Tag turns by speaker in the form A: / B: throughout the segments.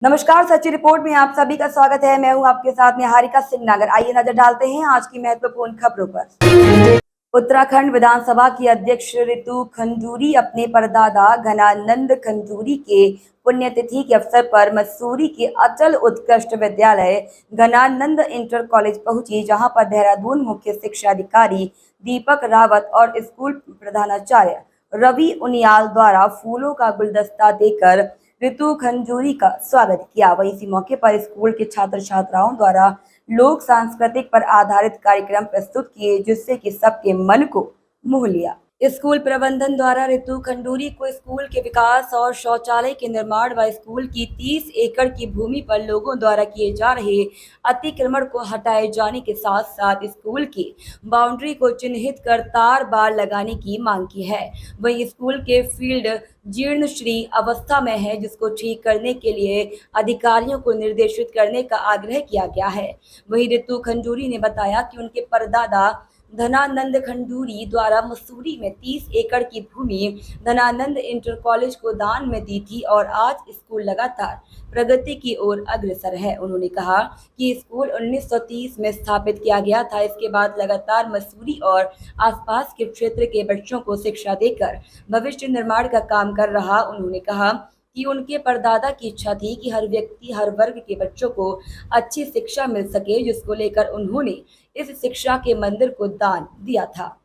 A: नमस्कार, सच्ची रिपोर्ट में आप सभी का स्वागत है। मैं हूं आपके साथ निहारिका सिंह नागर। आइए नजर डालते हैं आज की महत्वपूर्ण खबरों पर। उत्तराखंड विधानसभा की अध्यक्ष रितु खंजूरी अपने परदादा घनानंद खंजूरी के पुण्यतिथि के अवसर पर मसूरी के अटल उत्कृष्ट विद्यालय घनानंद इंटर कॉलेज पहुंची, जहां पर देहरादून मुख्य शिक्षा अधिकारी दीपक रावत और स्कूल प्रधानाचार्य रवि उनियाल द्वारा फूलों का गुलदस्ता देकर ऋतु खंजूरी का स्वागत किया। वहीं इसी मौके पर स्कूल के छात्र छात्राओं द्वारा लोक सांस्कृतिक पर आधारित कार्यक्रम प्रस्तुत किए, जिससे कि सबके मन को मोह लिया। स्कूल प्रबंधन द्वारा ऋतु खंडूरी को स्कूल के विकास और शौचालय के निर्माण व स्कूल की 30 एकड़ की भूमि पर लोगों द्वारा किए जा रहे अतिक्रमण को हटाए जाने के साथ साथ स्कूल की बाउंड्री को चिन्हित कर तार बाड़ लगाने की मांग की है। वहीं स्कूल के फील्ड जीर्ण श्री अवस्था में है, जिसको ठीक करने के लिए अधिकारियों को निर्देशित करने का आग्रह किया गया है। वहीं ऋतु खंजूरी ने बताया कि उनके परदादा धनानंद खंडूरी द्वारा मसूरी में 30 एकड़ की भूमि धनानंद इंटर कॉलेज को दान में दी थी और आज स्कूल लगातार प्रगति की ओर अग्रसर है। उन्होंने कहा कि स्कूल 1930 में स्थापित किया गया था। इसके बाद लगातार मसूरी और आसपास के क्षेत्र के बच्चों को शिक्षा देकर भविष्य निर्माण का काम कर रहा। उन्होंने कहा कि उनके परदादा की इच्छा थी कि हर व्यक्ति, हर वर्ग के बच्चों को अच्छी शिक्षा मिल सके, जिसको लेकर उन्होंने इस शिक्षा के मंदिर को दान दिया था।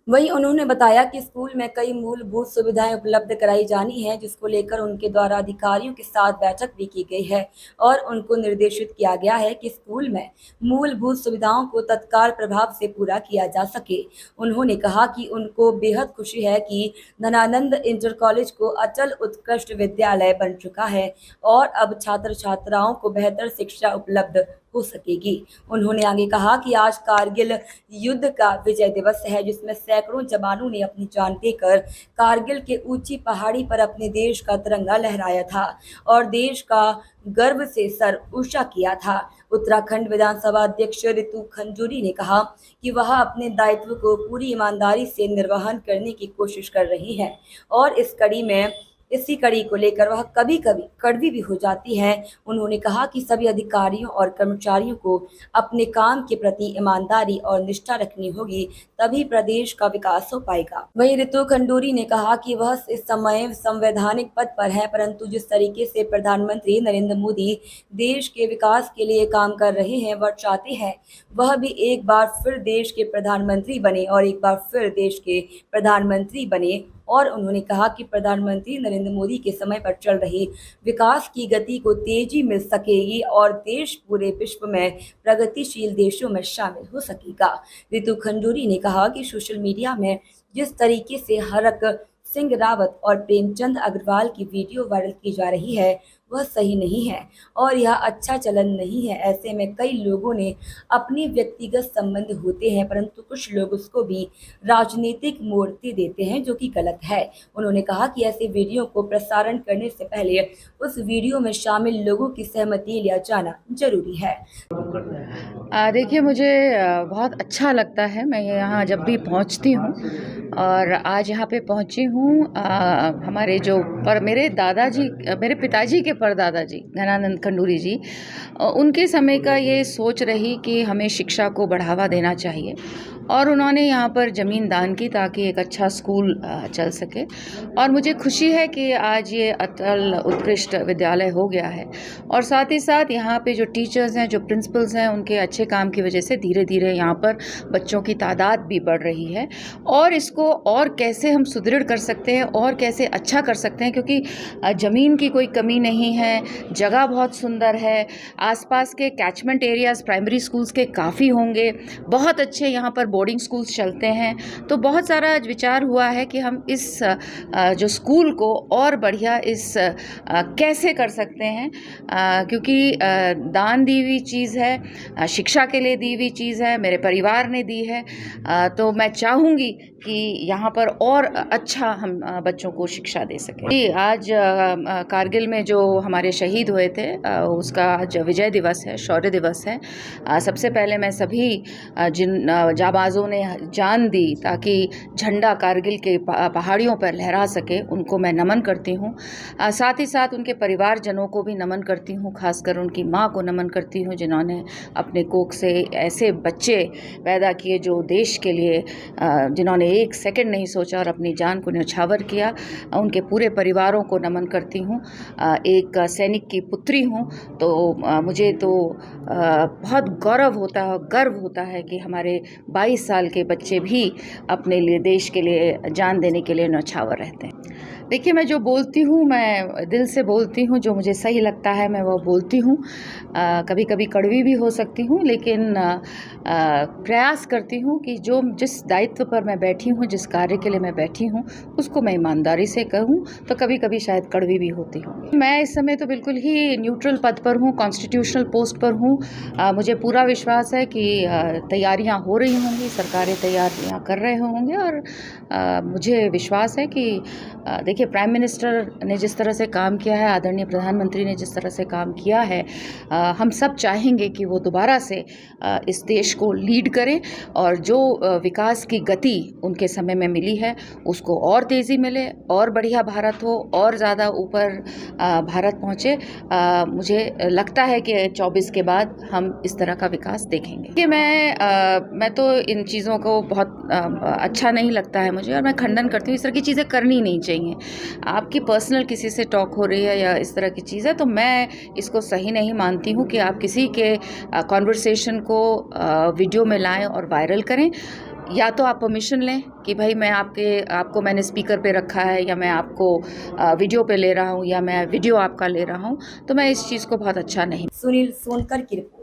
A: वहीं उन्होंने बताया कि स्कूल में कई मूलभूत सुविधाएं उपलब्ध कराई जानी है, जिसको लेकर उनके द्वारा अधिकारियों के साथ बैठक भी की गई है और उनको निर्देशित किया गया है कि स्कूल में मूलभूत सुविधाओं को तत्काल प्रभाव से पूरा किया जा सके। उन्होंने कहा कि उनको बेहद खुशी है कि धनानंद इंटर कॉलेज को अटल उत्कृष्ट विद्यालय बन चुका है और अब छात्र छात्राओं को बेहतर शिक्षा उपलब्ध हो सकेगी। उन्होंने आगे कहा कि आज कारगिल युद्ध का विजय दिवस है, जिसमें सैकड़ों जवानों ने अपनी जान देकर कारगिल के ऊंची पहाड़ी पर अपने देश का तिरंगा लहराया था और देश का गर्व से सर ऊंचा किया था। उत्तराखंड विधानसभा अध्यक्ष ऋतु खंजूरी ने कहा कि वह अपने दायित्व को पूरी ईमानदारी से निर्वहन करने की कोशिश कर रही है और इसी कड़ी को लेकर वह कभी कभी कड़वी भी हो जाती है। उन्होंने कहा कि सभी अधिकारियों और कर्मचारियों को अपने काम के प्रति ईमानदारी और निष्ठा रखनी होगी, तभी प्रदेश का विकास हो पाएगा। वहीं ऋतु खंडूरी ने कहा कि वह इस समय संवैधानिक पद पर है, परंतु जिस तरीके से प्रधानमंत्री नरेंद्र मोदी देश के विकास के लिए काम कर रहे हैं, वह चाहते हैं वह भी एक बार फिर देश के प्रधानमंत्री बने और एक बार फिर देश के प्रधानमंत्री बने। और उन्होंने कहा कि प्रधानमंत्री नरेंद्र मोदी के समय पर चल रही विकास की गति को तेजी मिल सकेगी और देश पूरे विश्व में प्रगतिशील देशों में शामिल हो सकेगा। ऋतु खंडूरी ने कहा कि सोशल मीडिया में जिस तरीके से हरक सिंह रावत और प्रेमचंद अग्रवाल की वीडियो वायरल की जा रही है, वह सही नहीं है और यह अच्छा चलन नहीं है। ऐसे में कई लोगों ने अपने व्यक्तिगत संबंध होते हैं, परंतु कुछ लोग उसको भी राजनीतिक मोड़ दे देते हैं, जो कि गलत है। उन्होंने कहा कि ऐसे वीडियो को प्रसारण करने से पहले उस वीडियो में शामिल लोगों की सहमति लिया जाना जरूरी है।
B: देखिए मुझे बहुत अच्छा लगता है। मैं यहाँ जब भी पहुँचती हूँ और आज यहाँ पे पहुँची हूँ, हमारे जो मेरे पिताजी के परदादा जी घनानंद खंडूरी जी, उनके समय का ये सोच रही कि हमें शिक्षा को बढ़ावा देना चाहिए और उन्होंने यहाँ पर ज़मीन दान की ताकि एक अच्छा स्कूल चल सके। और मुझे खुशी है कि आज ये अटल उत्कृष्ट विद्यालय हो गया है और साथ ही साथ यहाँ पे जो टीचर्स हैं, जो प्रिंसिपल्स हैं, उनके अच्छे काम की वजह से धीरे धीरे यहाँ पर बच्चों की तादाद भी बढ़ रही है। और इसको और कैसे हम सुदृढ़ कर सकते हैं और कैसे अच्छा कर सकते हैं, क्योंकि ज़मीन की कोई कमी नहीं है, जगह बहुत सुंदर है, आसपास के कैचमेंट एरियाज़ प्राइमरी स्कूल्स के काफ़ी होंगे, बहुत अच्छे यहाँ पर बोर्डिंग स्कूल्स चलते हैं। तो बहुत सारा विचार हुआ है कि हम इस जो स्कूल को और बढ़िया कैसे कर सकते हैं, क्योंकि दान दी हुई चीज़ है, शिक्षा के लिए दी हुई चीज़ है, मेरे परिवार ने दी है। तो मैं चाहूँगी कि यहाँ पर और अच्छा हम बच्चों को शिक्षा दे सकें। आज कारगिल में जो जो हमारे शहीद हुए थे उसका आज विजय दिवस है, शौर्य दिवस है। सबसे पहले मैं सभी जिन जाबाज़ों ने जान दी ताकि झंडा कारगिल के पहाड़ियों पर लहरा सके, उनको मैं नमन करती हूँ। साथ ही साथ उनके परिवारजनों को भी नमन करती हूँ, खासकर उनकी माँ को नमन करती हूँ जिन्होंने अपने कोख से ऐसे बच्चे पैदा किए जो देश के लिए जिन्होंने एक सेकंड नहीं सोचा और अपनी जान को न्यौछावर किया। उनके पूरे परिवारों को नमन करती हूँ। एक सैनिक की पुत्री हूँ तो मुझे तो बहुत गौरव होता है, गर्व होता है कि हमारे 22 साल के बच्चे भी अपने लिए, देश के लिए जान देने के लिए न्यौछावर रहते हैं। देखिए, मैं जो बोलती हूँ मैं दिल से बोलती हूँ, जो मुझे सही लगता है मैं वो बोलती हूँ। कभी कभी कड़वी भी हो सकती हूँ, लेकिन प्रयास करती हूँ कि जो जिस दायित्व पर मैं बैठी हूँ, जिस कार्य के लिए मैं बैठी हूँ, उसको मैं ईमानदारी से कहूँ। तो कभी कभी शायद कड़वी भी होती हूँ। मैं इस समय तो बिल्कुल ही न्यूट्रल पद पर हूँ, कॉन्स्टिट्यूशनल पोस्ट पर हूँ। मुझे पूरा विश्वास है कि तैयारियाँ हो रही होंगी, सरकारें तैयारियाँ कर रहे होंगे और मुझे विश्वास है कि देखिए, प्राइम मिनिस्टर ने जिस तरह से काम किया है, आदरणीय प्रधानमंत्री ने जिस तरह से काम किया है, हम सब चाहेंगे कि वो दोबारा से इस देश को लीड करें और जो विकास की गति उनके समय में मिली है उसको और तेज़ी मिले, और बढ़िया भारत हो, और ज़्यादा ऊपर भारत पहुँचे। मुझे लगता है कि 24 के बाद हम इस तरह का विकास देखेंगे। कि मैं तो इन चीज़ों को बहुत अच्छा नहीं लगता है मुझे, और मैं खंडन करती हूँ। इस तरह की चीज़ें करनी नहीं चाहिए। आपकी पर्सनल किसी से टॉक हो रही है या इस तरह की चीज़ है तो मैं इसको सही नहीं मानती हूँ कि आप किसी के कॉन्वर्सेशन को वीडियो में लाएं और वायरल करें। या तो आप परमिशन लें कि भाई मैं आपको मैंने स्पीकर पे रखा है, या मैं आपको वीडियो पे ले रहा हूँ, या मैं वीडियो आपका ले रहा हूँ, तो मैं इस चीज़ को बहुत अच्छा नहीं।
A: सुनील सोनकर की रिपोर्ट।